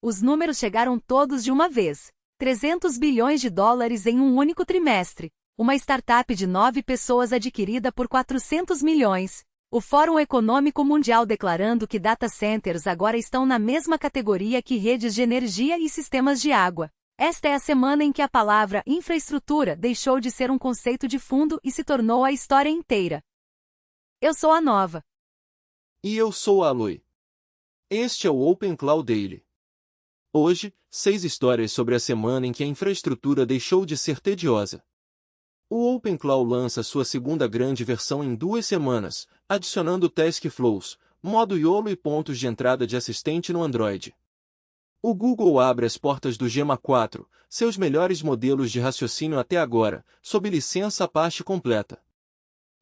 Os números chegaram todos de uma vez. 300 bilhões de dólares em um único trimestre. Uma startup de 9 pessoas adquirida por 400 milhões. O Fórum Econômico Mundial declarando que data centers agora estão na mesma categoria que redes de energia e sistemas de água. Esta é a semana em que a palavra infraestrutura deixou de ser um conceito de fundo e se tornou a história inteira. Eu sou a Nova. E eu sou a Aloy. Este é o Open Cloud Daily. Hoje, 6 histórias sobre a semana em que a infraestrutura deixou de ser tediosa. O Open Cloud lança sua segunda grande versão em 2 semanas, adicionando Task Flows, modo YOLO e pontos de entrada de assistente no Android. O Google abre as portas do Gemma 4, seus melhores modelos de raciocínio até agora, sob licença Apache completa.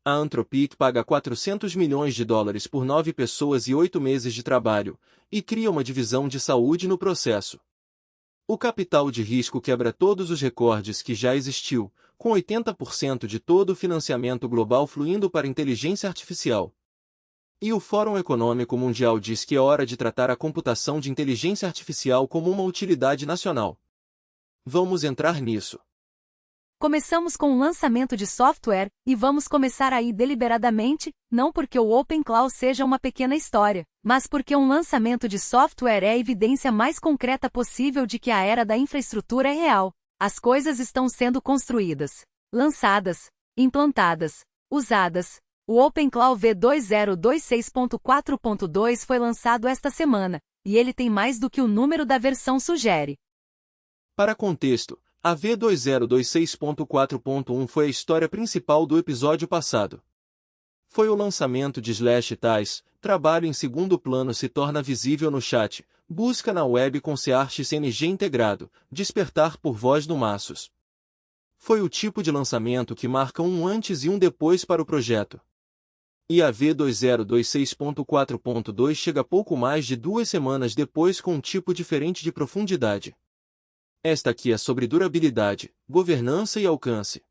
A Anthropic paga 400 milhões de dólares por 9 pessoas e 8 meses de trabalho, e cria uma divisão de saúde no processo. O capital de risco quebra todos os recordes que já existiu, com 80% de todo o financiamento global fluindo para inteligência artificial. E o Fórum Econômico Mundial diz que é hora de tratar a computação de inteligência artificial como uma utilidade nacional. Vamos entrar nisso. Começamos com o lançamento de software, e vamos começar aí deliberadamente, não porque o Open Cloud seja uma pequena história, mas porque um lançamento de software é a evidência mais concreta possível de que a era da infraestrutura é real. As coisas estão sendo construídas, lançadas, implantadas, usadas. O Open Cloud V2026.4.2 foi lançado esta semana, e ele tem mais do que o número da versão sugere. Para contexto, a V2026.4.1 foi a história principal do episódio passado. Foi o lançamento de /Tais, trabalho em segundo plano se torna visível no chat, busca na web com CRXNG integrado, despertar por voz no Maços. Foi o tipo de lançamento que marca um antes e um depois para o projeto. E a V2026.4.2 chega pouco mais de 2 semanas depois com um tipo diferente de profundidade. Esta aqui é sobre durabilidade, governança e alcance.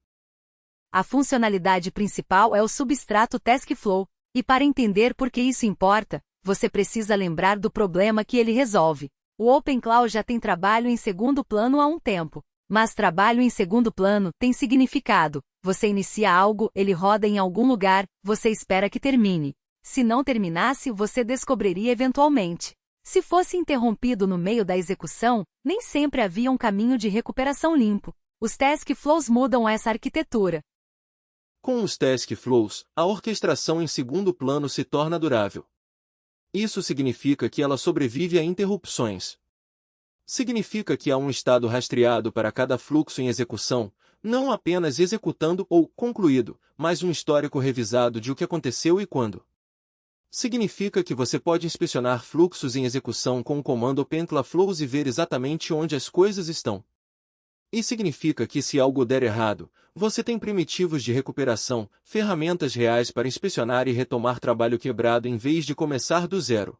A funcionalidade principal é o substrato TaskFlow, e para entender por que isso importa, você precisa lembrar do problema que ele resolve. O Open Cloud já tem trabalho em segundo plano há um tempo. Mas trabalho em segundo plano tem significado. Você inicia algo, ele roda em algum lugar, você espera que termine. Se não terminasse, você descobriria eventualmente. Se fosse interrompido no meio da execução, nem sempre havia um caminho de recuperação limpo. Os Task Flows mudam essa arquitetura. Com os Task Flows, a orquestração em segundo plano se torna durável. Isso significa que ela sobrevive a interrupções. Significa que há um estado rastreado para cada fluxo em execução, não apenas executando ou concluído, mas um histórico revisado de o que aconteceu e quando. Significa que você pode inspecionar fluxos em execução com o comando OpenClaFlows e ver exatamente onde as coisas estão. E significa que se algo der errado, você tem primitivos de recuperação, ferramentas reais para inspecionar e retomar trabalho quebrado em vez de começar do zero.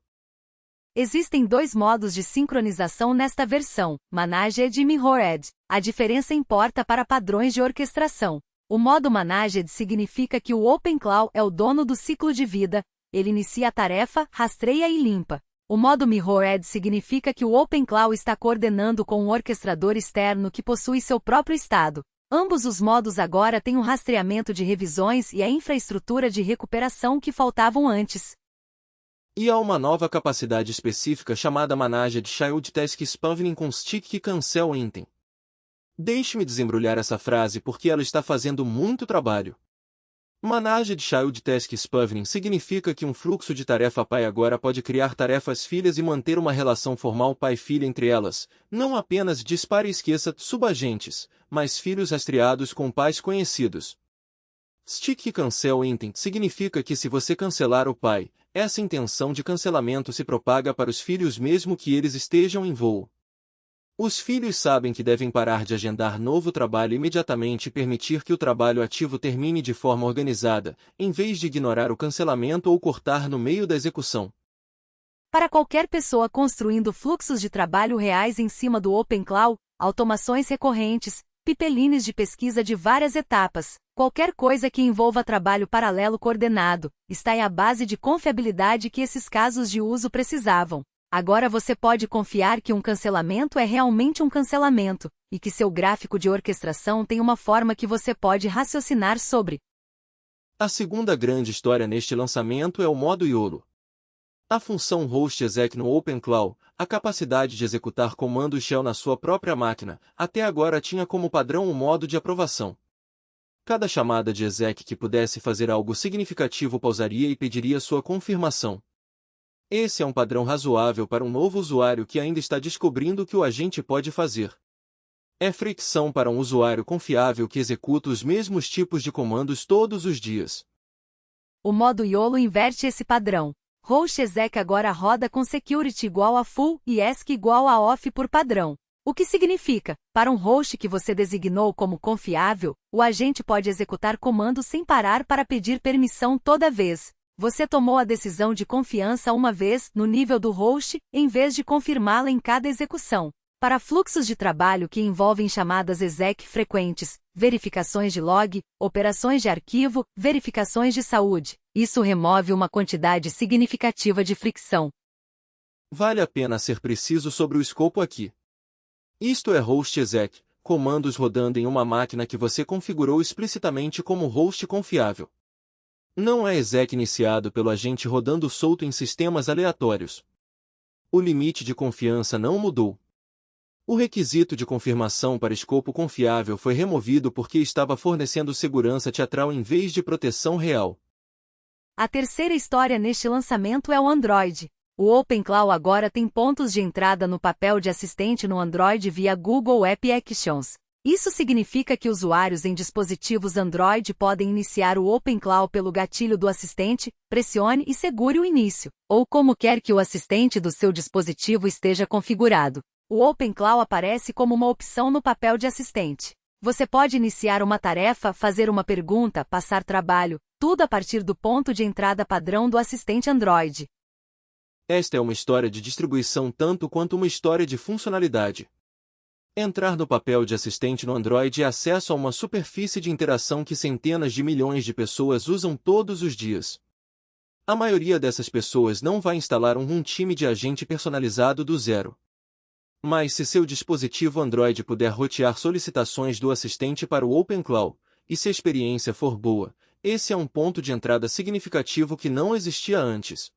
Existem 2 modos de sincronização nesta versão, Managed e Mirrored. A diferença importa para padrões de orquestração. O modo Managed significa que o Open Cloud é o dono do ciclo de vida, ele inicia a tarefa, rastreia e limpa. O modo Mirrored significa que o Open Cloud está coordenando com um orquestrador externo que possui seu próprio estado. Ambos os modos agora têm um rastreamento de revisões e a infraestrutura de recuperação que faltavam antes. E há uma nova capacidade específica chamada Managed Child Task Spavning com Stick Cancel Intem. Deixe-me desembrulhar essa frase porque ela está fazendo muito trabalho. Managed Child Task Spavning significa que um fluxo de tarefa pai agora pode criar tarefas filhas e manter uma relação formal pai-filha entre elas, não apenas dispare e esqueça subagentes, mas filhos rastreados com pais conhecidos. Stick Cancel Intem significa que se você cancelar o pai, essa intenção de cancelamento se propaga para os filhos mesmo que eles estejam em voo. Os filhos sabem que devem parar de agendar novo trabalho imediatamente e permitir que o trabalho ativo termine de forma organizada, em vez de ignorar o cancelamento ou cortar no meio da execução. Para qualquer pessoa construindo fluxos de trabalho reais em cima do Open Cloud, automações recorrentes, pipelines de pesquisa de várias etapas, qualquer coisa que envolva trabalho paralelo coordenado, está aí a base de confiabilidade que esses casos de uso precisavam. Agora você pode confiar que um cancelamento é realmente um cancelamento, e que seu gráfico de orquestração tem uma forma que você pode raciocinar sobre. A segunda grande história neste lançamento é o modo YOLO. A função Host Exec no OpenClaw, a capacidade de executar comandos shell na sua própria máquina, até agora tinha como padrão o modo de aprovação. Cada chamada de exec que pudesse fazer algo significativo pausaria e pediria sua confirmação. Esse é um padrão razoável para um novo usuário que ainda está descobrindo o que o agente pode fazer. É fricção para um usuário confiável que executa os mesmos tipos de comandos todos os dias. O modo YOLO inverte esse padrão. Host Exec agora roda com security igual a full e ESC igual a off por padrão. O que significa, para um host que você designou como confiável, o agente pode executar comandos sem parar para pedir permissão toda vez. Você tomou a decisão de confiança uma vez, no nível do host, em vez de confirmá-la em cada execução. Para fluxos de trabalho que envolvem chamadas exec frequentes, verificações de log, operações de arquivo, verificações de saúde, isso remove uma quantidade significativa de fricção. Vale a pena ser preciso sobre o escopo aqui. Isto é Host Exec, comandos rodando em uma máquina que você configurou explicitamente como host confiável. Não é exec iniciado pelo agente rodando solto em sistemas aleatórios. O limite de confiança não mudou. O requisito de confirmação para escopo confiável foi removido porque estava fornecendo segurança teatral em vez de proteção real. A terceira história neste lançamento é o Android. O OpenClaw agora tem pontos de entrada no papel de assistente no Android via Google App Actions. Isso significa que usuários em dispositivos Android podem iniciar o OpenClaw pelo gatilho do assistente, pressione e segure o início, ou como quer que o assistente do seu dispositivo esteja configurado. O OpenClaw aparece como uma opção no papel de assistente. Você pode iniciar uma tarefa, fazer uma pergunta, passar trabalho, tudo a partir do ponto de entrada padrão do assistente Android. Esta é uma história de distribuição tanto quanto uma história de funcionalidade. Entrar no papel de assistente no Android é acesso a uma superfície de interação que centenas de milhões de pessoas usam todos os dias. A maioria dessas pessoas não vai instalar um time de agente personalizado do zero. Mas se seu dispositivo Android puder rotear solicitações do assistente para o OpenClaw, e se a experiência for boa, esse é um ponto de entrada significativo que não existia antes.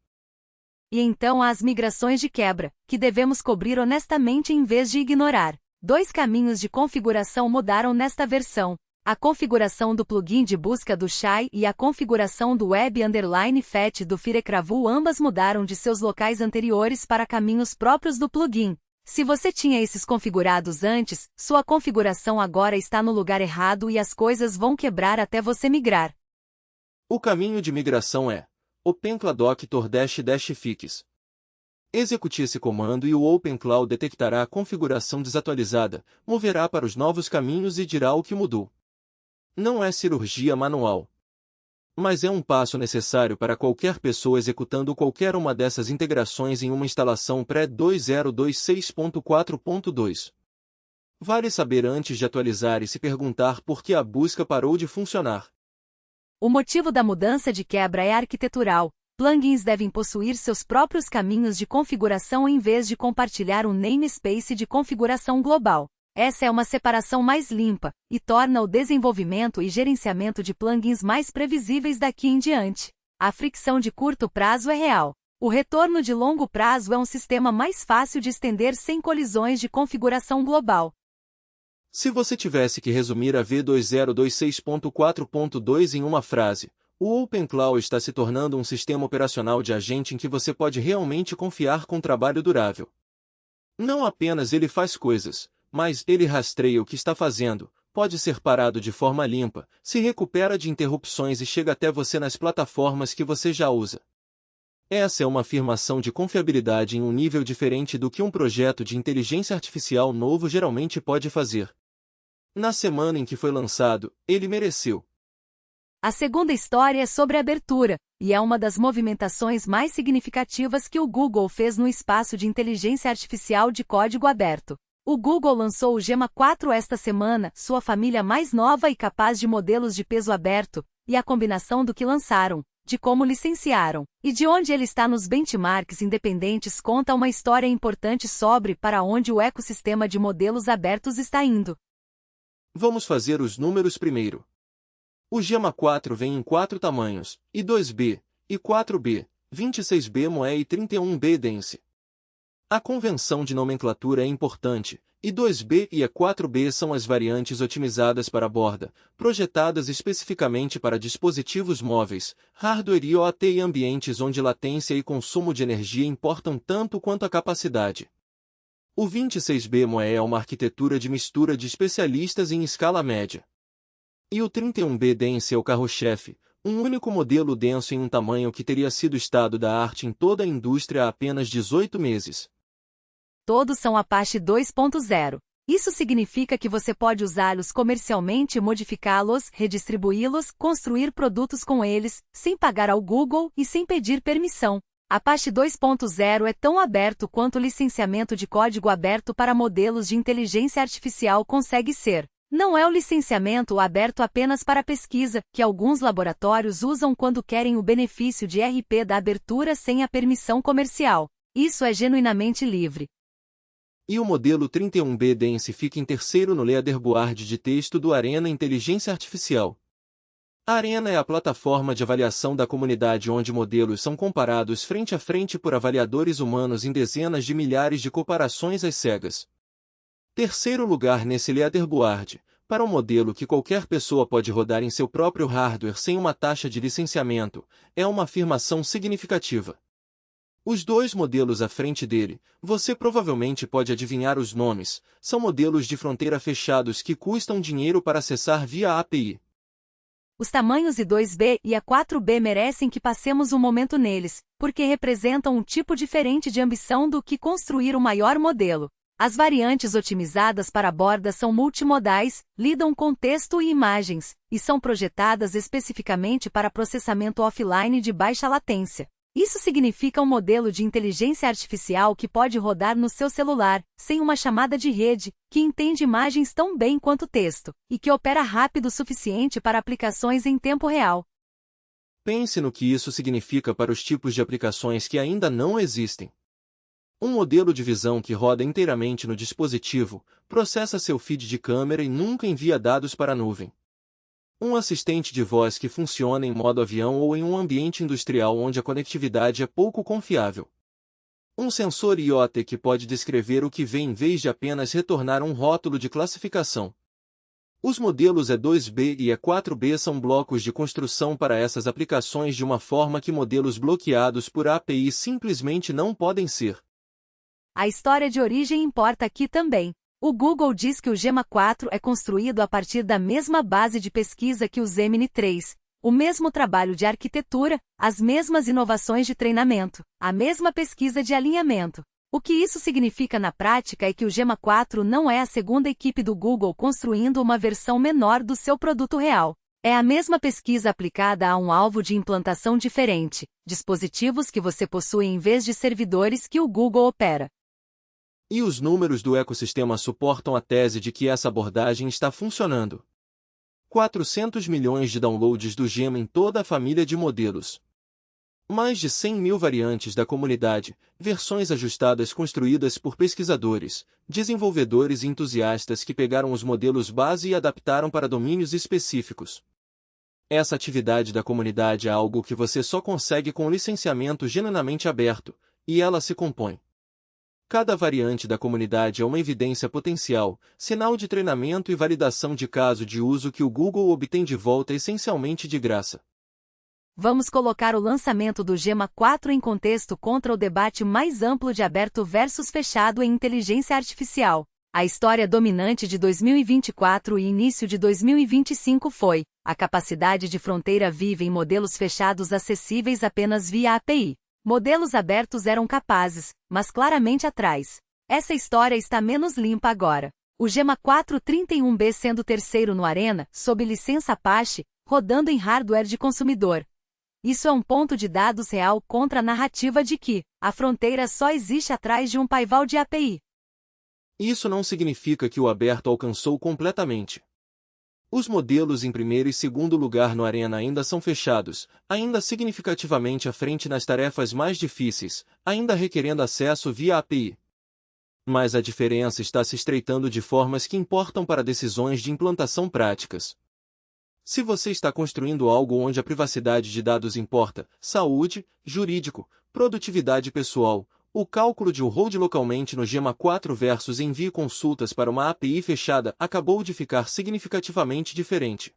E então há as migrações de quebra, que devemos cobrir honestamente em vez de ignorar. 2 caminhos de configuração mudaram nesta versão. A configuração do plugin de busca do Shai e a configuração do Web_Fetch do Firecravu ambas mudaram de seus locais anteriores para caminhos próprios do plugin. Se você tinha esses configurados antes, sua configuração agora está no lugar errado e as coisas vão quebrar até você migrar. O caminho de migração é OpenClaw-Doctor-Fix. Execute esse comando e o OpenClaw detectará a configuração desatualizada, moverá para os novos caminhos e dirá o que mudou. Não é cirurgia manual. Mas é um passo necessário para qualquer pessoa executando qualquer uma dessas integrações em uma instalação pré-2026.4.2. Vale saber antes de atualizar e se perguntar por que a busca parou de funcionar. O motivo da mudança de quebra é arquitetural. Plugins devem possuir seus próprios caminhos de configuração em vez de compartilhar um namespace de configuração global. Essa é uma separação mais limpa, e torna o desenvolvimento e gerenciamento de plugins mais previsíveis daqui em diante. A fricção de curto prazo é real. O retorno de longo prazo é um sistema mais fácil de estender sem colisões de configuração global. Se você tivesse que resumir a V2026.4.2 em uma frase, o OpenClaw está se tornando um sistema operacional de agente em que você pode realmente confiar com trabalho durável. Não apenas ele faz coisas, mas ele rastreia o que está fazendo, pode ser parado de forma limpa, se recupera de interrupções e chega até você nas plataformas que você já usa. Essa é uma afirmação de confiabilidade em um nível diferente do que um projeto de inteligência artificial novo geralmente pode fazer. Na semana em que foi lançado, ele mereceu. A segunda história é sobre abertura, e é uma das movimentações mais significativas que o Google fez no espaço de inteligência artificial de código aberto. O Google lançou o Gemma 4 esta semana, sua família mais nova e capaz de modelos de peso aberto, e a combinação do que lançaram, de como licenciaram, e de onde ele está nos benchmarks independentes conta uma história importante sobre para onde o ecossistema de modelos abertos está indo. Vamos fazer os números primeiro. O Gemma 4 vem em 4 tamanhos, I2B, I4B, 26B Moe e 31B Dense. A convenção de nomenclatura é importante, I2B e I4B são as variantes otimizadas para a borda, projetadas especificamente para dispositivos móveis, hardware IoT e ambientes onde latência e consumo de energia importam tanto quanto a capacidade. O 26B Moe é uma arquitetura de mistura de especialistas em escala média. E o 31B Dense é o carro-chefe, um único modelo denso em um tamanho que teria sido estado da arte em toda a indústria há apenas 18 meses. Todos são Apache 2.0. Isso significa que você pode usá-los comercialmente, modificá-los, redistribuí-los, construir produtos com eles, sem pagar ao Google e sem pedir permissão. Apache 2.0 é tão aberto quanto o licenciamento de código aberto para modelos de inteligência artificial consegue ser. Não é o licenciamento aberto apenas para pesquisa, que alguns laboratórios usam quando querem o benefício de RP da abertura sem a permissão comercial. Isso é genuinamente livre. E o modelo 31B Dense fica em terceiro no leaderboard de texto do Arena Inteligência Artificial. A Arena é a plataforma de avaliação da comunidade onde modelos são comparados frente a frente por avaliadores humanos em dezenas de milhares de comparações às cegas. Terceiro lugar nesse leaderboard, para um modelo que qualquer pessoa pode rodar em seu próprio hardware sem uma taxa de licenciamento, é uma afirmação significativa. Os dois modelos à frente dele, você provavelmente pode adivinhar os nomes, são modelos de fronteira fechados que custam dinheiro para acessar via API. Os tamanhos I2B e I4B merecem que passemos um momento neles, porque representam um tipo diferente de ambição do que construir o maior modelo. As variantes otimizadas para a borda são multimodais, lidam com texto e imagens, e são projetadas especificamente para processamento offline de baixa latência. Isso significa um modelo de inteligência artificial que pode rodar no seu celular, sem uma chamada de rede, que entende imagens tão bem quanto texto, e que opera rápido o suficiente para aplicações em tempo real. Pense no que isso significa para os tipos de aplicações que ainda não existem. Um modelo de visão que roda inteiramente no dispositivo, processa seu feed de câmera e nunca envia dados para a nuvem. Um assistente de voz que funciona em modo avião ou em um ambiente industrial onde a conectividade é pouco confiável. Um sensor IoT que pode descrever o que vê em vez de apenas retornar um rótulo de classificação. Os modelos E2B e E4B são blocos de construção para essas aplicações de uma forma que modelos bloqueados por API simplesmente não podem ser. A história de origem importa aqui também. O Google diz que o Gemma 4 é construído a partir da mesma base de pesquisa que o Gemini 3, o mesmo trabalho de arquitetura, as mesmas inovações de treinamento, a mesma pesquisa de alinhamento. O que isso significa na prática é que o Gemma 4 não é a segunda equipe do Google construindo uma versão menor do seu produto real. É a mesma pesquisa aplicada a um alvo de implantação diferente, dispositivos que você possui em vez de servidores que o Google opera. E os números do ecossistema suportam a tese de que essa abordagem está funcionando. 400 milhões de downloads do Gemma em toda a família de modelos. Mais de 100 mil variantes da comunidade, versões ajustadas construídas por pesquisadores, desenvolvedores e entusiastas que pegaram os modelos base e adaptaram para domínios específicos. Essa atividade da comunidade é algo que você só consegue com um licenciamento genuinamente aberto, e ela se compõe. Cada variante da comunidade é uma evidência potencial, sinal de treinamento e validação de caso de uso que o Google obtém de volta essencialmente de graça. Vamos colocar o lançamento do Gemma 4 em contexto contra o debate mais amplo de aberto versus fechado em inteligência artificial. A história dominante de 2024 e início de 2025 foi a capacidade de fronteira vive em modelos fechados acessíveis apenas via API. Modelos abertos eram capazes, mas claramente atrás. Essa história está menos limpa agora. O Gemma 4 31B sendo terceiro no Arena, sob licença Apache, rodando em hardware de consumidor. Isso é um ponto de dados real contra a narrativa de que a fronteira só existe atrás de um paywall de API. Isso não significa que o aberto alcançou completamente. Os modelos em primeiro e segundo lugar no Arena ainda são fechados, ainda significativamente à frente nas tarefas mais difíceis, ainda requerendo acesso via API. Mas a diferença está se estreitando de formas que importam para decisões de implantação práticas. Se você está construindo algo onde a privacidade de dados importa, saúde, jurídico, produtividade pessoal, o cálculo de hold localmente no Gemma 4 versus envie consultas para uma API fechada acabou de ficar significativamente diferente.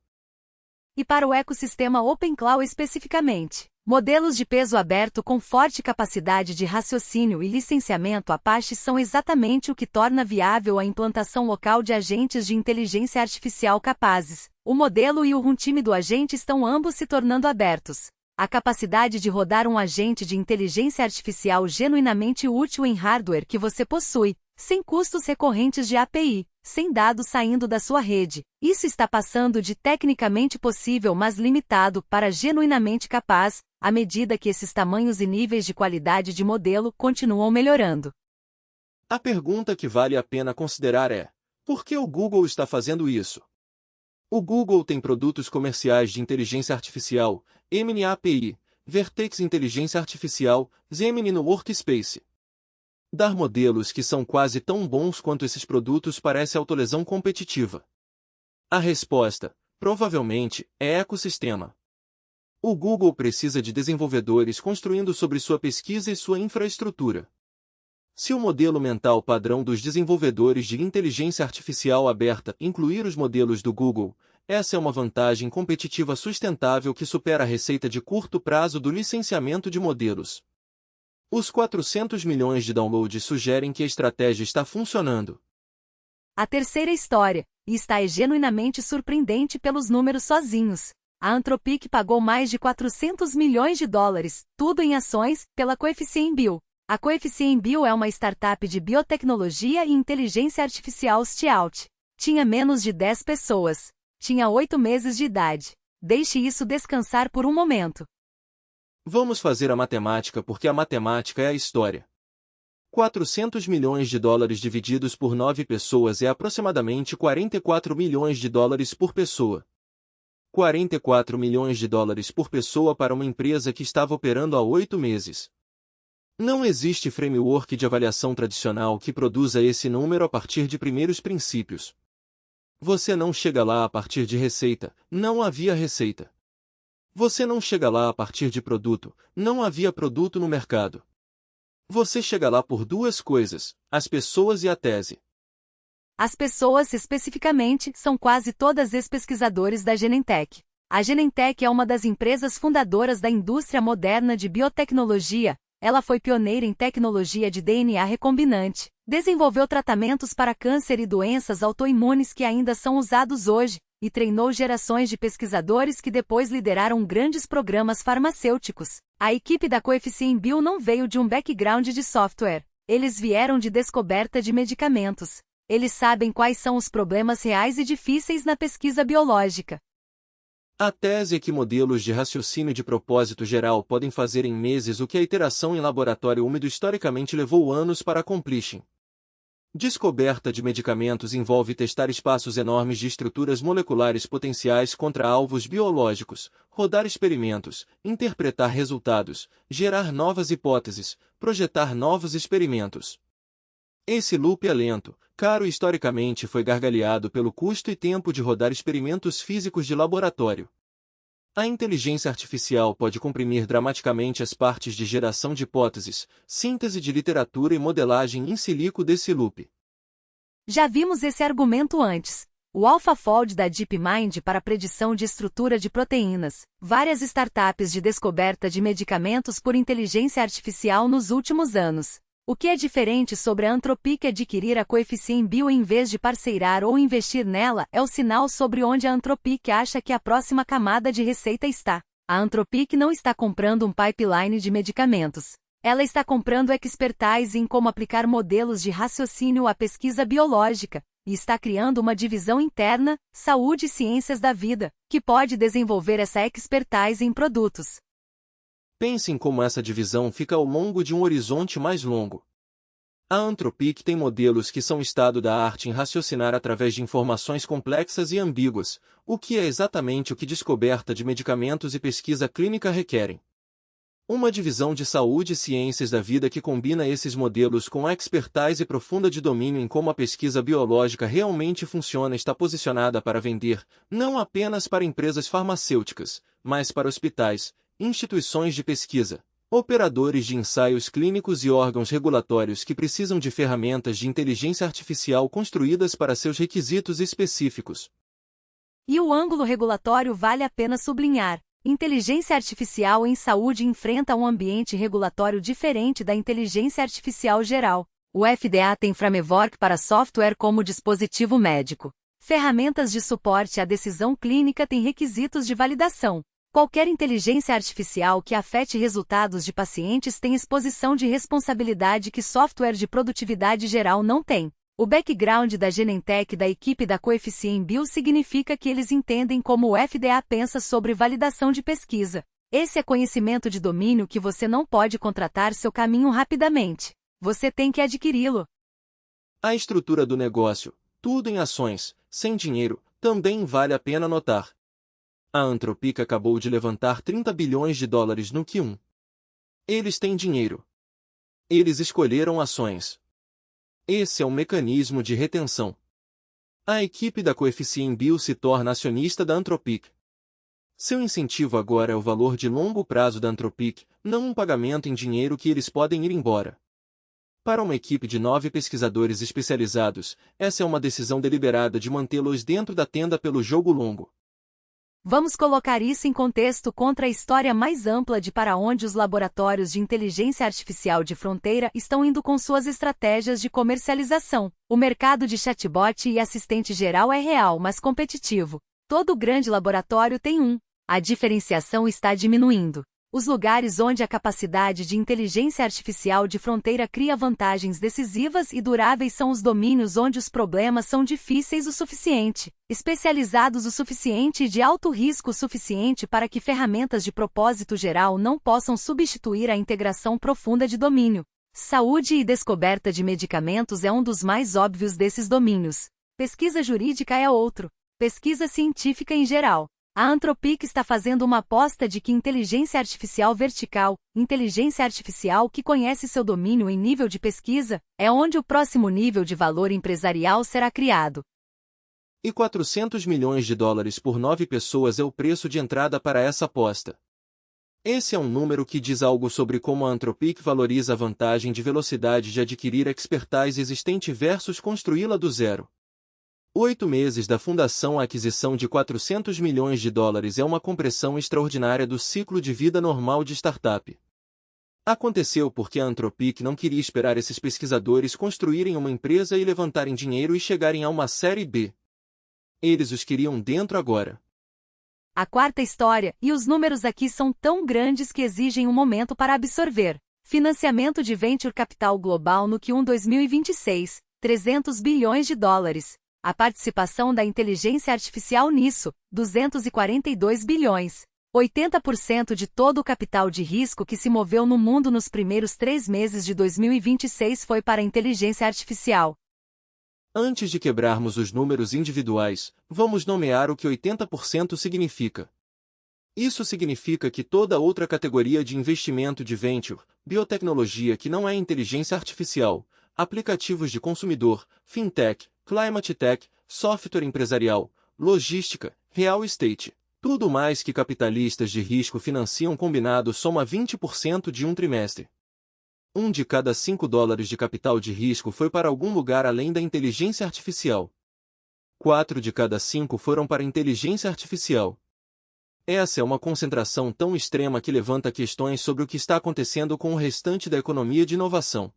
E para o ecossistema OpenCloud especificamente, modelos de peso aberto com forte capacidade de raciocínio e licenciamento Apache são exatamente o que torna viável a implantação local de agentes de inteligência artificial capazes. O modelo e o runtime do agente estão ambos se tornando abertos. A capacidade de rodar um agente de inteligência artificial genuinamente útil em hardware que você possui, sem custos recorrentes de API, sem dados saindo da sua rede. Isso está passando de tecnicamente possível mas limitado para genuinamente capaz, à medida que esses tamanhos e níveis de qualidade de modelo continuam melhorando. A pergunta que vale a pena considerar é: por que o Google está fazendo isso? O Google tem produtos comerciais de inteligência artificial, Gemini API, Vertex Inteligência Artificial, Gemini no Workspace. Dar modelos que são quase tão bons quanto esses produtos parece autolesão competitiva. A resposta, provavelmente, é ecossistema. O Google precisa de desenvolvedores construindo sobre sua pesquisa e sua infraestrutura. Se o modelo mental padrão dos desenvolvedores de inteligência artificial aberta incluir os modelos do Google, essa é uma vantagem competitiva sustentável que supera a receita de curto prazo do licenciamento de modelos. Os 400 milhões de downloads sugerem que a estratégia está funcionando. A terceira história, e está genuinamente surpreendente pelos números sozinhos. A Anthropic pagou mais de 400 milhões de dólares, tudo em ações, pela Coefficient Bio. A Coefficient Bio é uma startup de biotecnologia e inteligência artificial stout. Tinha menos de 10 pessoas. Tinha 8 meses de idade. Deixe isso descansar por um momento. Vamos fazer a matemática porque a matemática é a história. 400 milhões de dólares divididos por 9 pessoas é aproximadamente 44 milhões de dólares por pessoa. 44 milhões de dólares por pessoa para uma empresa que estava operando há 8 meses. Não existe framework de avaliação tradicional que produza esse número a partir de primeiros princípios. Você não chega lá a partir de receita, não havia receita. Você não chega lá a partir de produto, não havia produto no mercado. Você chega lá por duas coisas, as pessoas e a tese. As pessoas, especificamente, são quase todas ex-pesquisadores da Genentech. A Genentech é uma das empresas fundadoras da indústria moderna de biotecnologia. Ela foi pioneira em tecnologia de DNA recombinante, desenvolveu tratamentos para câncer e doenças autoimunes que ainda são usados hoje, e treinou gerações de pesquisadores que depois lideraram grandes programas farmacêuticos. A equipe da Coefficient Bio não veio de um background de software. Eles vieram de descoberta de medicamentos. Eles sabem quais são os problemas reais e difíceis na pesquisa biológica. A tese é que modelos de raciocínio de propósito geral podem fazer em meses o que a iteração em laboratório úmido historicamente levou anos para accomplishing. Descoberta de medicamentos envolve testar espaços enormes de estruturas moleculares potenciais contra alvos biológicos, rodar experimentos, interpretar resultados, gerar novas hipóteses, projetar novos experimentos. Esse loop é lento, caro e historicamente foi gargalhado pelo custo e tempo de rodar experimentos físicos de laboratório. A inteligência artificial pode comprimir dramaticamente as partes de geração de hipóteses, síntese de literatura e modelagem in silico desse loop. Já vimos esse argumento antes. O AlphaFold da DeepMind para predição de estrutura de proteínas. Várias startups de descoberta de medicamentos por inteligência artificial nos últimos anos. O que é diferente sobre a Anthropic adquirir a Coefficient Bio em vez de parceirar ou investir nela é o sinal sobre onde a Anthropic acha que a próxima camada de receita está. A Anthropic não está comprando um pipeline de medicamentos. Ela está comprando expertise em como aplicar modelos de raciocínio à pesquisa biológica, e está criando uma divisão interna, saúde e ciências da vida, que pode desenvolver essa expertise em produtos. Pense em como essa divisão fica ao longo de um horizonte mais longo. A Anthropic tem modelos que são estado da arte em raciocinar através de informações complexas e ambíguas, o que é exatamente o que descoberta de medicamentos e pesquisa clínica requerem. Uma divisão de saúde e ciências da vida que combina esses modelos com expertise profunda de domínio em como a pesquisa biológica realmente funciona está posicionada para vender, não apenas para empresas farmacêuticas, mas para hospitais, instituições de pesquisa, operadores de ensaios clínicos e órgãos regulatórios que precisam de ferramentas de inteligência artificial construídas para seus requisitos específicos. E o ângulo regulatório vale a pena sublinhar. Inteligência artificial em saúde enfrenta um ambiente regulatório diferente da inteligência artificial geral. O FDA tem framework para software como dispositivo médico. Ferramentas de suporte à decisão clínica têm requisitos de validação. Qualquer inteligência artificial que afete resultados de pacientes tem exposição de responsabilidade que software de produtividade geral não tem. O background da Genentech e da equipe da Coefficient Bio significa que eles entendem como o FDA pensa sobre validação de pesquisa. Esse é conhecimento de domínio que você não pode contratar seu caminho rapidamente. Você tem que adquiri-lo. A estrutura do negócio, tudo em ações, sem dinheiro, também vale a pena notar. A Anthropic acabou de levantar 30 bilhões de dólares no Q1. Eles têm dinheiro. Eles escolheram ações. Esse é um mecanismo de retenção. A equipe da Coefficient Bio se torna acionista da Anthropic. Seu incentivo agora é o valor de longo prazo da Anthropic, não um pagamento em dinheiro que eles podem ir embora. Para uma equipe de 9 pesquisadores especializados, essa é uma decisão deliberada de mantê-los dentro da tenda pelo jogo longo. Vamos colocar isso em contexto contra a história mais ampla de para onde os laboratórios de inteligência artificial de fronteira estão indo com suas estratégias de comercialização. O mercado de chatbot e assistente geral é real, mas competitivo. Todo grande laboratório tem um. A diferenciação está diminuindo. Os lugares onde a capacidade de inteligência artificial de fronteira cria vantagens decisivas e duráveis são os domínios onde os problemas são difíceis o suficiente, especializados o suficiente e de alto risco o suficiente para que ferramentas de propósito geral não possam substituir a integração profunda de domínio. Saúde e descoberta de medicamentos é um dos mais óbvios desses domínios. Pesquisa jurídica é outro. Pesquisa científica em geral. A Anthropic está fazendo uma aposta de que inteligência artificial vertical, inteligência artificial que conhece seu domínio em nível de pesquisa, é onde o próximo nível de valor empresarial será criado. E 400 milhões de dólares por 9 pessoas é o preço de entrada para essa aposta. Esse é um número que diz algo sobre como a Anthropic valoriza a vantagem de velocidade de adquirir expertise existente versus construí-la do zero. 8 meses da fundação à aquisição de 400 milhões de dólares é uma compressão extraordinária do ciclo de vida normal de startup. Aconteceu porque a Anthropic não queria esperar esses pesquisadores construírem uma empresa e levantarem dinheiro e chegarem a uma série B. Eles os queriam dentro agora. A quarta história, e os números aqui são tão grandes que exigem um momento para absorver. Financiamento de Venture Capital Global no Q1 2026, 300 bilhões de dólares. A participação da inteligência artificial nisso, 242 bilhões. 80% de todo o capital de risco que se moveu no mundo nos primeiros 3 meses de 2026 foi para a inteligência artificial. Antes de quebrarmos os números individuais, vamos nomear o que 80% significa. Isso significa que toda outra categoria de investimento de venture, biotecnologia que não é inteligência artificial, aplicativos de consumidor, fintech, climate tech, software empresarial, logística, real estate, tudo mais que capitalistas de risco financiam combinado soma 20% de um trimestre. 1 de cada 5 dólares de capital de risco foi para algum lugar além da inteligência artificial. 4 de cada 5 foram para inteligência artificial. Essa é uma concentração tão extrema que levanta questões sobre o que está acontecendo com o restante da economia de inovação.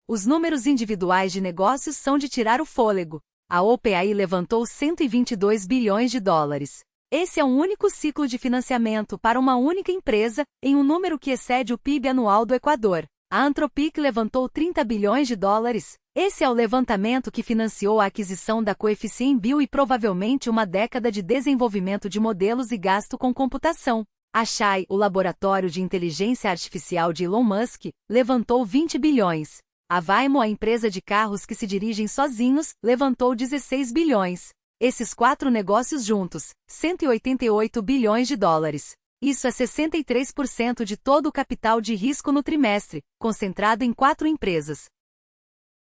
Os números individuais de negócios são de tirar o fôlego. A OpenAI levantou 122 bilhões de dólares. Esse é um único ciclo de financiamento para uma única empresa, em um número que excede o PIB anual do Equador. A Anthropic levantou 30 bilhões de dólares. Esse é o levantamento que financiou a aquisição da Coefficient Bio e provavelmente uma década de desenvolvimento de modelos e gasto com computação. A Chai, o laboratório de inteligência artificial de Elon Musk, levantou 20 bilhões. A Waymo, a empresa de carros que se dirigem sozinhos, levantou 16 bilhões. Esses 4 negócios juntos, 188 bilhões de dólares. Isso é 63% de todo o capital de risco no trimestre, concentrado em 4 empresas.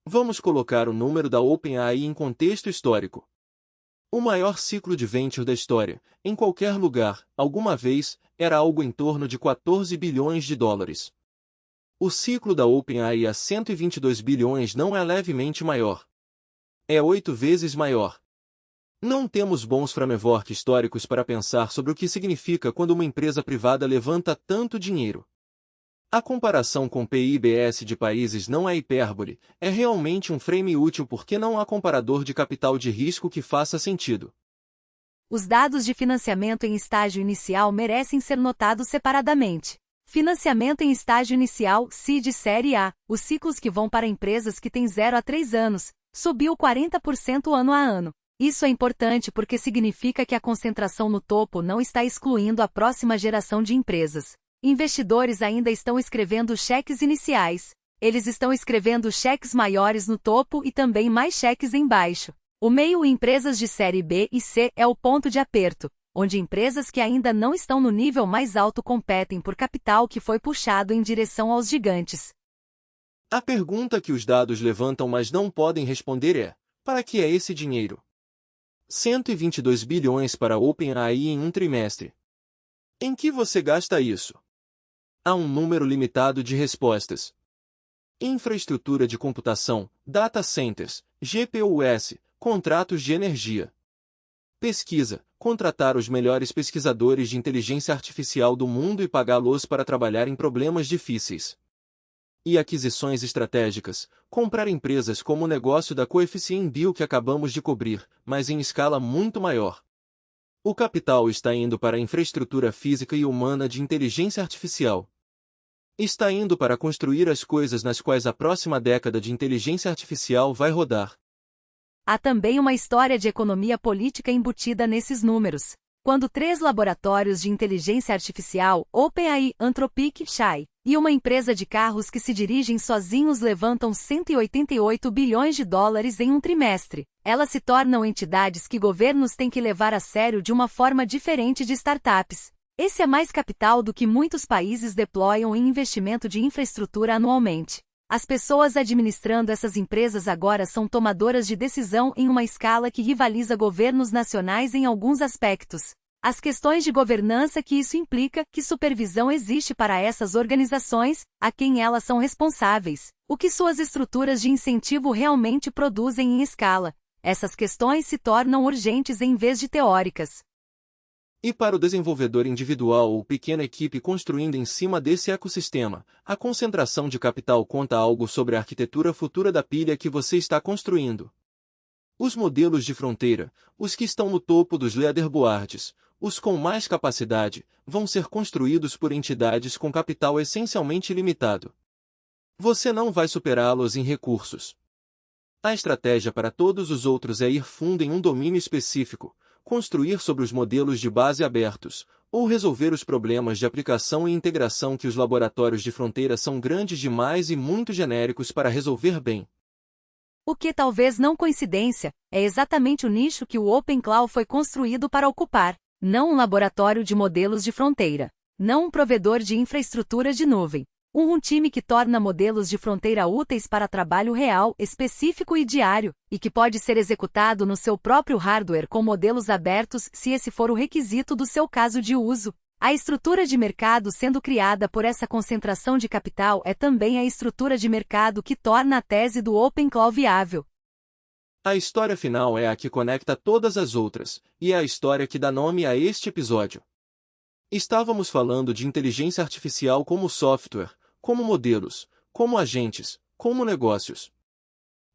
Vamos colocar o número da OpenAI em contexto histórico. O maior ciclo de venture da história, em qualquer lugar, alguma vez, era algo em torno de 14 bilhões de dólares. O ciclo da OpenAI a 122 bilhões não é levemente maior. É 8 vezes maior. Não temos bons framework históricos para pensar sobre o que significa quando uma empresa privada levanta tanto dinheiro. A comparação com PIBs de países não é hipérbole, é realmente um frame útil porque não há comparador de capital de risco que faça sentido. Os dados de financiamento em estágio inicial merecem ser notados separadamente. Financiamento em estágio inicial, seed série A, os ciclos que vão para empresas que têm 0 a 3 anos, subiu 40% ano a ano. Isso é importante porque significa que a concentração no topo não está excluindo a próxima geração de empresas. Investidores ainda estão escrevendo cheques iniciais. Eles estão escrevendo cheques maiores no topo e também mais cheques embaixo. O meio empresas de série B e C é o ponto de aperto, onde empresas que ainda não estão no nível mais alto competem por capital que foi puxado em direção aos gigantes. A pergunta que os dados levantam mas não podem responder é: para que é esse dinheiro? 122 bilhões para a OpenAI em um trimestre. Em que você gasta isso? Há um número limitado de respostas. Infraestrutura de computação, data centers, GPUs, contratos de energia. Pesquisa, contratar os melhores pesquisadores de inteligência artificial do mundo e pagá-los para trabalhar em problemas difíceis. E aquisições estratégicas, comprar empresas como o negócio da Coefficient Bio que acabamos de cobrir, mas em escala muito maior. O capital está indo para a infraestrutura física e humana de inteligência artificial. Está indo para construir as coisas nas quais a próxima década de inteligência artificial vai rodar. Há também uma história de economia política embutida nesses números. Quando 3 laboratórios de inteligência artificial, OpenAI, Anthropic, Chai, e uma empresa de carros que se dirigem sozinhos levantam 188 bilhões de dólares em um trimestre, elas se tornam entidades que governos têm que levar a sério de uma forma diferente de startups. Esse é mais capital do que muitos países deployam em investimento de infraestrutura anualmente. As pessoas administrando essas empresas agora são tomadoras de decisão em uma escala que rivaliza governos nacionais em alguns aspectos. As questões de governança que isso implica, que supervisão existe para essas organizações, a quem elas são responsáveis, o que suas estruturas de incentivo realmente produzem em escala. Essas questões se tornam urgentes em vez de teóricas. E para o desenvolvedor individual ou pequena equipe construindo em cima desse ecossistema, a concentração de capital conta algo sobre a arquitetura futura da pilha que você está construindo. Os modelos de fronteira, os que estão no topo dos leaderboards, os com mais capacidade, vão ser construídos por entidades com capital essencialmente limitado. Você não vai superá-los em recursos. A estratégia para todos os outros é ir fundo em um domínio específico, construir sobre os modelos de base abertos, ou resolver os problemas de aplicação e integração que os laboratórios de fronteira são grandes demais e muito genéricos para resolver bem. O que talvez não coincidência, é exatamente o nicho que o Open Cloud foi construído para ocupar, não um laboratório de modelos de fronteira, não um provedor de infraestrutura de nuvem, um time que torna modelos de fronteira úteis para trabalho real, específico e diário, e que pode ser executado no seu próprio hardware com modelos abertos se esse for o requisito do seu caso de uso. A estrutura de mercado sendo criada por essa concentração de capital é também a estrutura de mercado que torna a tese do Open Cloud viável. A história final é a que conecta todas as outras, e é a história que dá nome a este episódio. Estávamos falando de inteligência artificial como software, como modelos, como agentes, como negócios.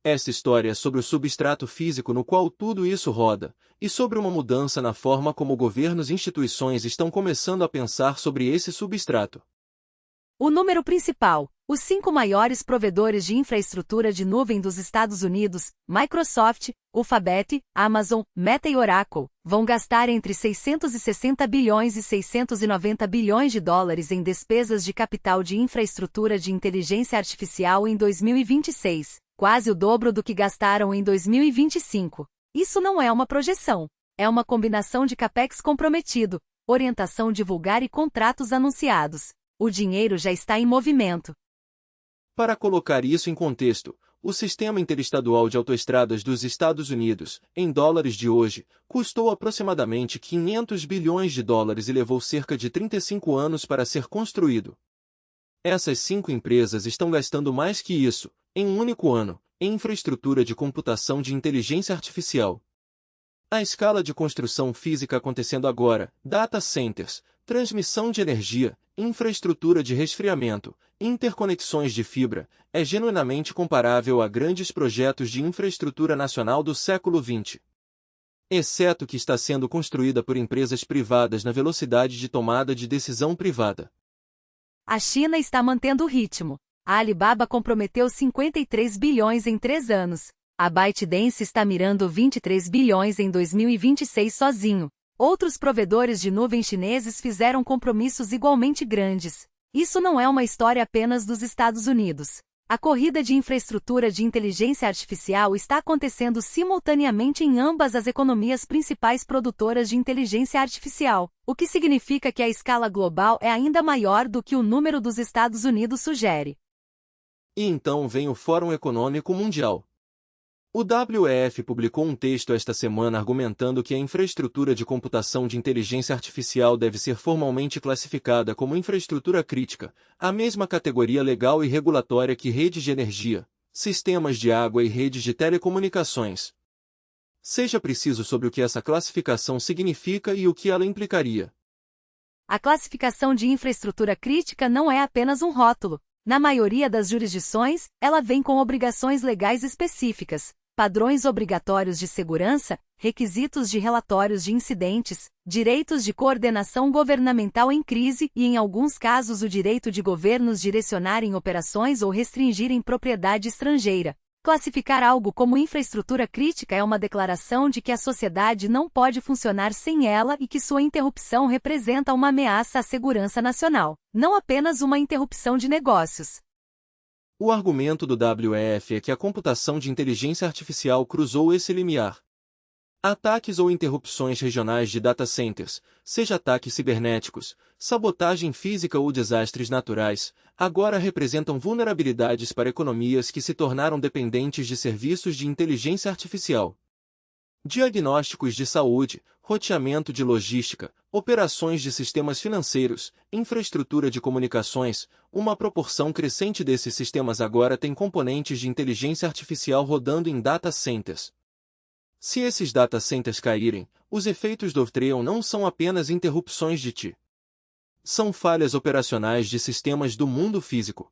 Esta história é sobre o substrato físico no qual tudo isso roda, e sobre uma mudança na forma como governos e instituições estão começando a pensar sobre esse substrato. O número principal: os 5 maiores provedores de infraestrutura de nuvem dos Estados Unidos, Microsoft, Alphabet, Amazon, Meta e Oracle, vão gastar entre 660 bilhões e 690 bilhões de dólares em despesas de capital de infraestrutura de inteligência artificial em 2026, quase o dobro do que gastaram em 2025. Isso não é uma projeção. É uma combinação de capex comprometido, orientação divulgar e contratos anunciados. O dinheiro já está em movimento. Para colocar isso em contexto, o Sistema Interestadual de Autoestradas dos Estados Unidos, em dólares de hoje, custou aproximadamente 500 bilhões de dólares e levou cerca de 35 anos para ser construído. Essas 5 empresas estão gastando mais que isso, em um único ano, em infraestrutura de computação de inteligência artificial. A escala de construção física acontecendo agora, data centers, transmissão de energia, infraestrutura de resfriamento, interconexões de fibra, é genuinamente comparável a grandes projetos de infraestrutura nacional do século XX. Exceto que está sendo construída por empresas privadas na velocidade de tomada de decisão privada. A China está mantendo o ritmo. A Alibaba comprometeu 53 bilhões em 3 anos. A ByteDance está mirando 23 bilhões em 2026 sozinho. Outros provedores de nuvem chineses fizeram compromissos igualmente grandes. Isso não é uma história apenas dos Estados Unidos. A corrida de infraestrutura de inteligência artificial está acontecendo simultaneamente em ambas as economias principais produtoras de inteligência artificial, o que significa que a escala global é ainda maior do que o número dos Estados Unidos sugere. E então vem o Fórum Econômico Mundial. O WEF publicou um texto esta semana argumentando que a infraestrutura de computação de inteligência artificial deve ser formalmente classificada como infraestrutura crítica, a mesma categoria legal e regulatória que redes de energia, sistemas de água e redes de telecomunicações. Seja preciso sobre o que essa classificação significa e o que ela implicaria. A classificação de infraestrutura crítica não é apenas um rótulo. Na maioria das jurisdições, ela vem com obrigações legais específicas, padrões obrigatórios de segurança, requisitos de relatórios de incidentes, direitos de coordenação governamental em crise e, em alguns casos, o direito de governos direcionarem operações ou restringirem propriedade estrangeira. Classificar algo como infraestrutura crítica é uma declaração de que a sociedade não pode funcionar sem ela e que sua interrupção representa uma ameaça à segurança nacional, não apenas uma interrupção de negócios. O argumento do WEF é que a computação de inteligência artificial cruzou esse limiar. Ataques ou interrupções regionais de data centers, seja ataques cibernéticos, sabotagem física ou desastres naturais, agora representam vulnerabilidades para economias que se tornaram dependentes de serviços de inteligência artificial. Diagnósticos de saúde, roteamento de logística, operações de sistemas financeiros, infraestrutura de comunicações, uma proporção crescente desses sistemas agora tem componentes de inteligência artificial rodando em data centers. Se esses data centers caírem, os efeitos do Treon não são apenas interrupções de TI. São falhas operacionais de sistemas do mundo físico.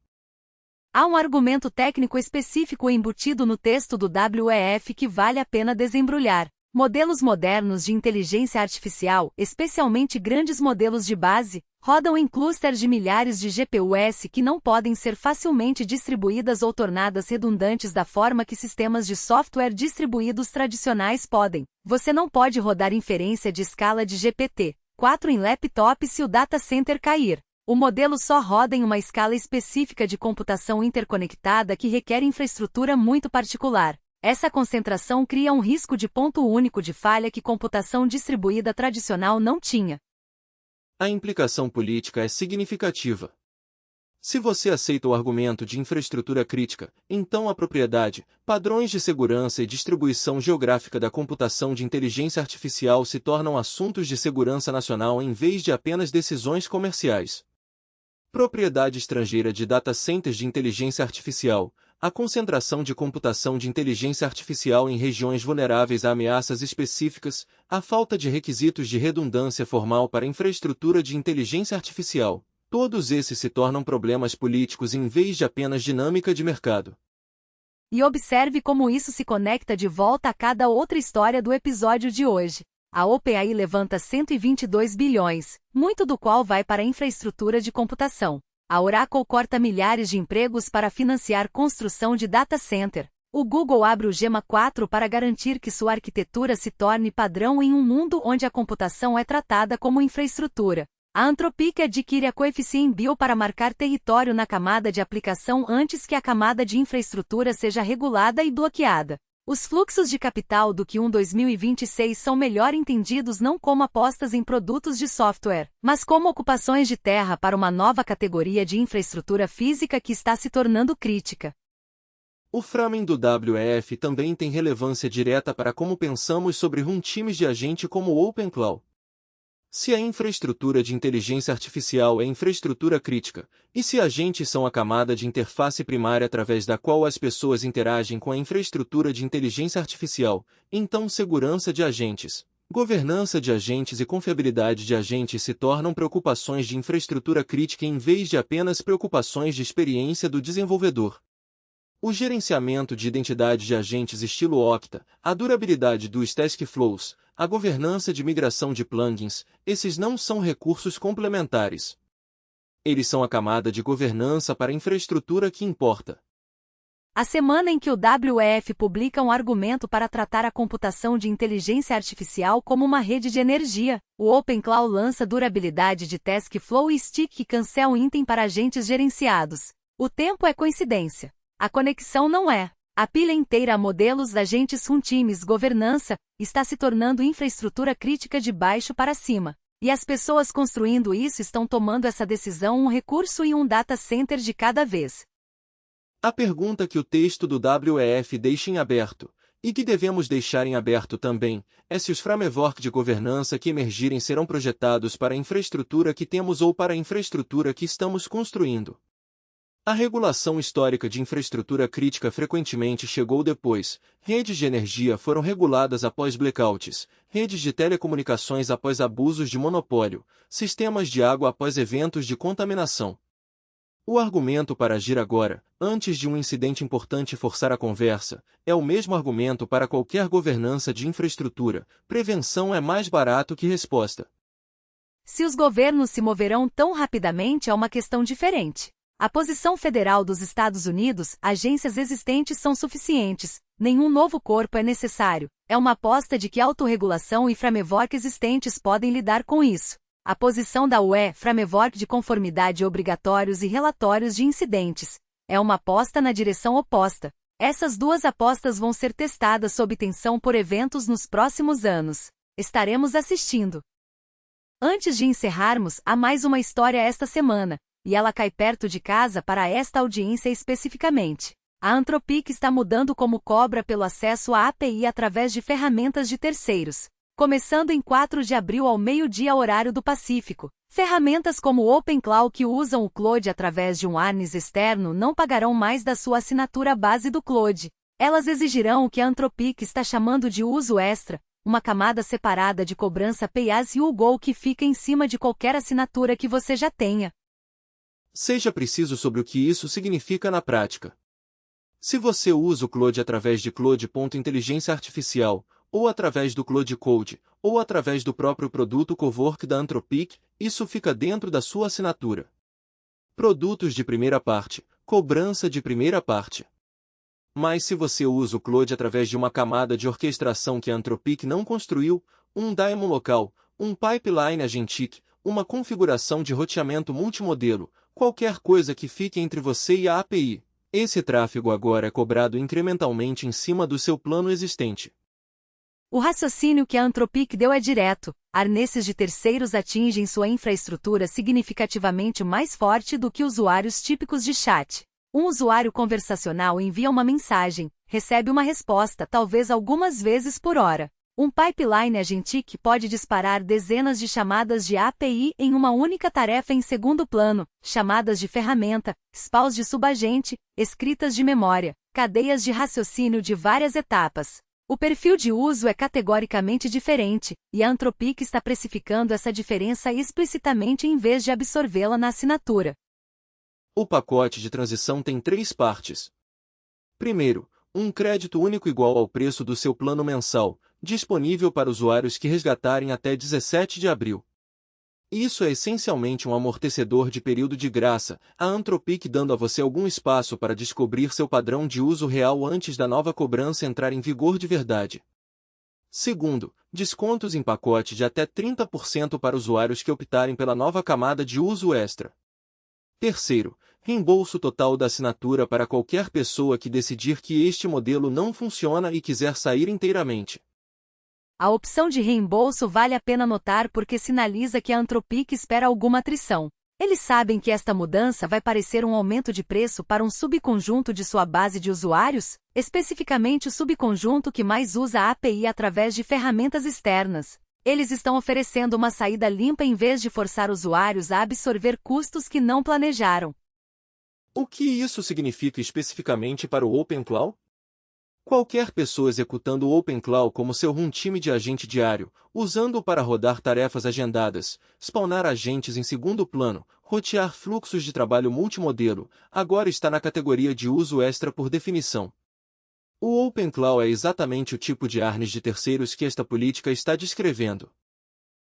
Há um argumento técnico específico embutido no texto do WEF que vale a pena desembrulhar. Modelos modernos de inteligência artificial, especialmente grandes modelos de base, rodam em clusters de milhares de GPUs que não podem ser facilmente distribuídas ou tornadas redundantes da forma que sistemas de software distribuídos tradicionais podem. Você não pode rodar inferência de escala de GPT-4 em laptop se o data center cair. O modelo só roda em uma escala específica de computação interconectada que requer infraestrutura muito particular. Essa concentração cria um risco de ponto único de falha que computação distribuída tradicional não tinha. A implicação política é significativa. Se você aceita o argumento de infraestrutura crítica, então a propriedade, padrões de segurança e distribuição geográfica da computação de inteligência artificial se tornam assuntos de segurança nacional em vez de apenas decisões comerciais. Propriedade estrangeira de data centers de inteligência artificial, a concentração de computação de inteligência artificial em regiões vulneráveis a ameaças específicas, a falta de requisitos de redundância formal para infraestrutura de inteligência artificial, todos esses se tornam problemas políticos em vez de apenas dinâmica de mercado. E observe como isso se conecta de volta a cada outra história do episódio de hoje. A OpenAI levanta 122 bilhões, muito do qual vai para a infraestrutura de computação. A Oracle corta milhares de empregos para financiar construção de data center. O Google abre o Gemma 4 para garantir que sua arquitetura se torne padrão em um mundo onde a computação é tratada como infraestrutura. A Anthropic adquire a Coefficient Bio para marcar território na camada de aplicação antes que a camada de infraestrutura seja regulada e bloqueada. Os fluxos de capital do Q1 2026 são melhor entendidos não como apostas em produtos de software, mas como ocupações de terra para uma nova categoria de infraestrutura física que está se tornando crítica. O framing do WEF também tem relevância direta para como pensamos sobre runtimes de agente como o OpenClaw. Se a infraestrutura de inteligência artificial é infraestrutura crítica, e se agentes são a camada de interface primária através da qual as pessoas interagem com a infraestrutura de inteligência artificial, então segurança de agentes, governança de agentes e confiabilidade de agentes se tornam preocupações de infraestrutura crítica em vez de apenas preocupações de experiência do desenvolvedor. O gerenciamento de identidade de agentes estilo Okta, a durabilidade dos task flows, a governança de migração de plugins, esses não são recursos complementares. Eles são a camada de governança para a infraestrutura que importa. A semana em que o WEF publica um argumento para tratar a computação de inteligência artificial como uma rede de energia, o OpenClaw lança durabilidade de task flow e stick cancel item para agentes gerenciados. O tempo é coincidência. A conexão não é. A pilha inteira a modelos, agentes, runtimes, governança, está se tornando infraestrutura crítica de baixo para cima. E as pessoas construindo isso estão tomando essa decisão um recurso e um data center de cada vez. A pergunta que o texto do WEF deixa em aberto, e que devemos deixar em aberto também, é se os frameworks de governança que emergirem serão projetados para a infraestrutura que temos ou para a infraestrutura que estamos construindo. A regulação histórica de infraestrutura crítica frequentemente chegou depois. Redes de energia foram reguladas após blackouts, redes de telecomunicações após abusos de monopólio, sistemas de água após eventos de contaminação. O argumento para agir agora, antes de um incidente importante forçar a conversa, é o mesmo argumento para qualquer governança de infraestrutura. Prevenção é mais barato que resposta. Se os governos se moverão tão rapidamente é uma questão diferente. A posição federal dos Estados Unidos, agências existentes são suficientes, nenhum novo corpo é necessário, é uma aposta de que autorregulação e framework existentes podem lidar com isso. A posição da UE, framework de conformidade obrigatórios e relatórios de incidentes, é uma aposta na direção oposta. Essas duas apostas vão ser testadas sob tensão por eventos nos próximos anos. Estaremos assistindo. Antes de encerrarmos, há mais uma história esta semana. E ela cai perto de casa para esta audiência especificamente. A Anthropic está mudando como cobra pelo acesso à API através de ferramentas de terceiros. Começando em 4 de abril ao meio-dia horário do Pacífico, ferramentas como o OpenClaw que usam o Claude através de um harness externo não pagarão mais da sua assinatura base do Claude. Elas exigirão o que a Anthropic está chamando de uso extra, uma camada separada de cobrança pay-as-you-go que fica em cima de qualquer assinatura que você já tenha. Seja preciso sobre o que isso significa na prática. Se você usa o Claude através de Claude.inteligência artificial, ou através do Claude Code, ou através do próprio produto Cowork da Anthropic, isso fica dentro da sua assinatura. Produtos de primeira parte, cobrança de primeira parte. Mas se você usa o Claude através de uma camada de orquestração que a Anthropic não construiu, um daemon local, um pipeline agentic, uma configuração de roteamento multimodelo, qualquer coisa que fique entre você e a API. Esse tráfego agora é cobrado incrementalmente em cima do seu plano existente. O raciocínio que a Anthropic deu é direto. Arnesses de terceiros atingem sua infraestrutura significativamente mais forte do que usuários típicos de chat. Um usuário conversacional envia uma mensagem, recebe uma resposta talvez algumas vezes por hora. Um pipeline agentic pode disparar dezenas de chamadas de API em uma única tarefa em segundo plano, chamadas de ferramenta, spawns de subagente, escritas de memória, cadeias de raciocínio de várias etapas. O perfil de uso é categoricamente diferente, e a Anthropic está precificando essa diferença explicitamente em vez de absorvê-la na assinatura. O pacote de transição tem 3 partes. Primeiro, um crédito único igual ao preço do seu plano mensal, disponível para usuários que resgatarem até 17 de abril. Isso é essencialmente um amortecedor de período de graça, a Anthropic dando a você algum espaço para descobrir seu padrão de uso real antes da nova cobrança entrar em vigor de verdade. Segundo, descontos em pacote de até 30% para usuários que optarem pela nova camada de uso extra. Terceiro, reembolso total da assinatura para qualquer pessoa que decidir que este modelo não funciona e quiser sair inteiramente. A opção de reembolso vale a pena notar porque sinaliza que a Anthropic espera alguma atrição. Eles sabem que esta mudança vai parecer um aumento de preço para um subconjunto de sua base de usuários, especificamente o subconjunto que mais usa a API através de ferramentas externas. Eles estão oferecendo uma saída limpa em vez de forçar usuários a absorver custos que não planejaram. O que isso significa especificamente para o OpenClaw? Qualquer pessoa executando o OpenClaw como seu runtime de agente diário, usando-o para rodar tarefas agendadas, spawnar agentes em segundo plano, rotear fluxos de trabalho multimodelo, agora está na categoria de uso extra por definição. O OpenClaw é exatamente o tipo de harness de terceiros que esta política está descrevendo.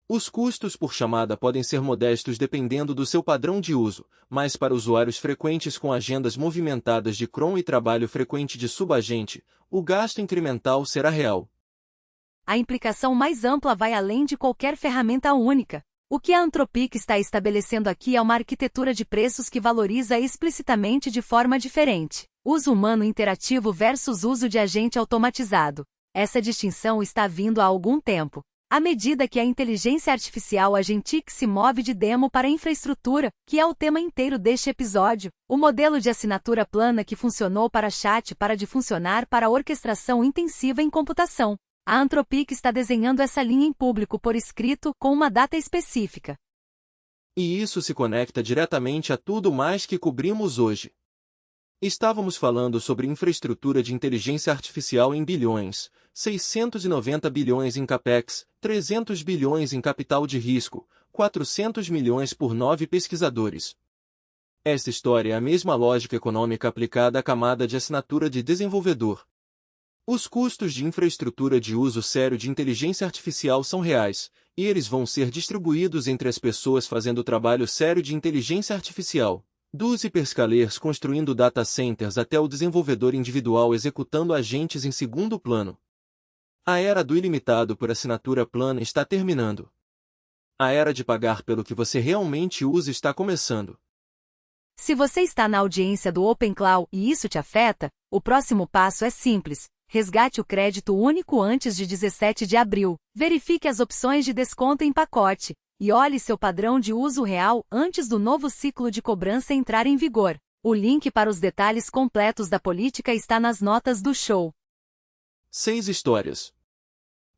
Os custos por chamada podem ser modestos dependendo do seu padrão de uso, mas para usuários frequentes com agendas movimentadas de cron e trabalho frequente de subagente, o gasto incremental será real. A implicação mais ampla vai além de qualquer ferramenta única. O que a Anthropic está estabelecendo aqui é uma arquitetura de preços que valoriza explicitamente de forma diferente uso humano interativo versus uso de agente automatizado. Essa distinção está vindo há algum tempo. À medida que a inteligência artificial agentic se move de demo para infraestrutura, que é o tema inteiro deste episódio, o modelo de assinatura plana que funcionou para chat para de funcionar para orquestração intensiva em computação. A Anthropic está desenhando essa linha em público por escrito com uma data específica. E isso se conecta diretamente a tudo mais que cobrimos hoje. Estávamos falando sobre infraestrutura de inteligência artificial em bilhões, 690 bilhões em capex, 300 bilhões em capital de risco, 400 milhões por 9 pesquisadores. Esta história é a mesma lógica econômica aplicada à camada de assinatura de desenvolvedor. Os custos de infraestrutura de uso sério de inteligência artificial são reais, e eles vão ser distribuídos entre as pessoas fazendo trabalho sério de inteligência artificial. Dos hiperscalers construindo data centers até o desenvolvedor individual executando agentes em segundo plano. A era do ilimitado por assinatura plana está terminando. A era de pagar pelo que você realmente usa está começando. Se você está na audiência do OpenClaw e isso te afeta, o próximo passo é simples. Resgate o crédito único antes de 17 de abril. Verifique as opções de desconto em pacote. E olhe seu padrão de uso real antes do novo ciclo de cobrança entrar em vigor. O link para os detalhes completos da política está nas notas do show. 6 histórias.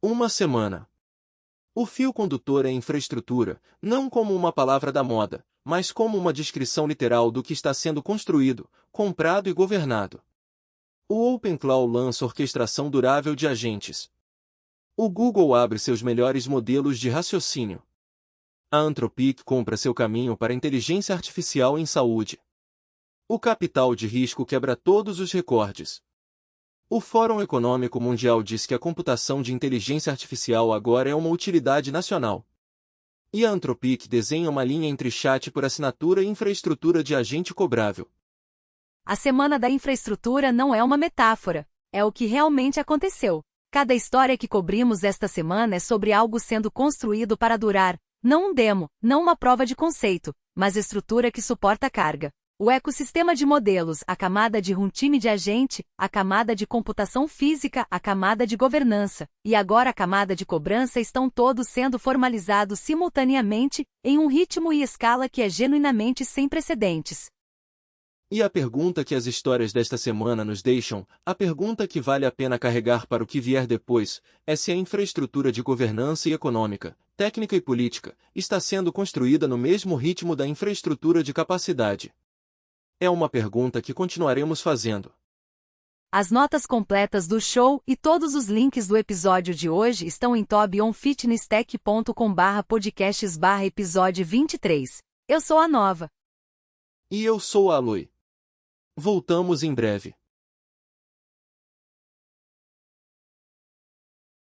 Uma semana. O fio condutor é infraestrutura, não como uma palavra da moda, mas como uma descrição literal do que está sendo construído, comprado e governado. O OpenClaw lança orquestração durável de agentes. O Google abre seus melhores modelos de raciocínio. A Anthropic compra seu caminho para inteligência artificial em saúde. O capital de risco quebra todos os recordes. O Fórum Econômico Mundial diz que a computação de inteligência artificial agora é uma utilidade nacional. E a Anthropic desenha uma linha entre chat por assinatura e infraestrutura de agente cobrável. A semana da infraestrutura não é uma metáfora, é o que realmente aconteceu. Cada história que cobrimos esta semana é sobre algo sendo construído para durar. Não um demo, não uma prova de conceito, mas estrutura que suporta a carga. O ecossistema de modelos, a camada de runtime de agente, a camada de computação física, a camada de governança, e agora a camada de cobrança estão todos sendo formalizados simultaneamente, em um ritmo e escala que é genuinamente sem precedentes. E a pergunta que as histórias desta semana nos deixam, a pergunta que vale a pena carregar para o que vier depois, é se a infraestrutura de governança e econômica, técnica e política, está sendo construída no mesmo ritmo da infraestrutura de capacidade. É uma pergunta que continuaremos fazendo. As notas completas do show e todos os links do episódio de hoje estão em tobonfitnesstech.com/podcasts/episódio 23. Eu sou a Nova. E eu sou a Aloy. Voltamos em breve.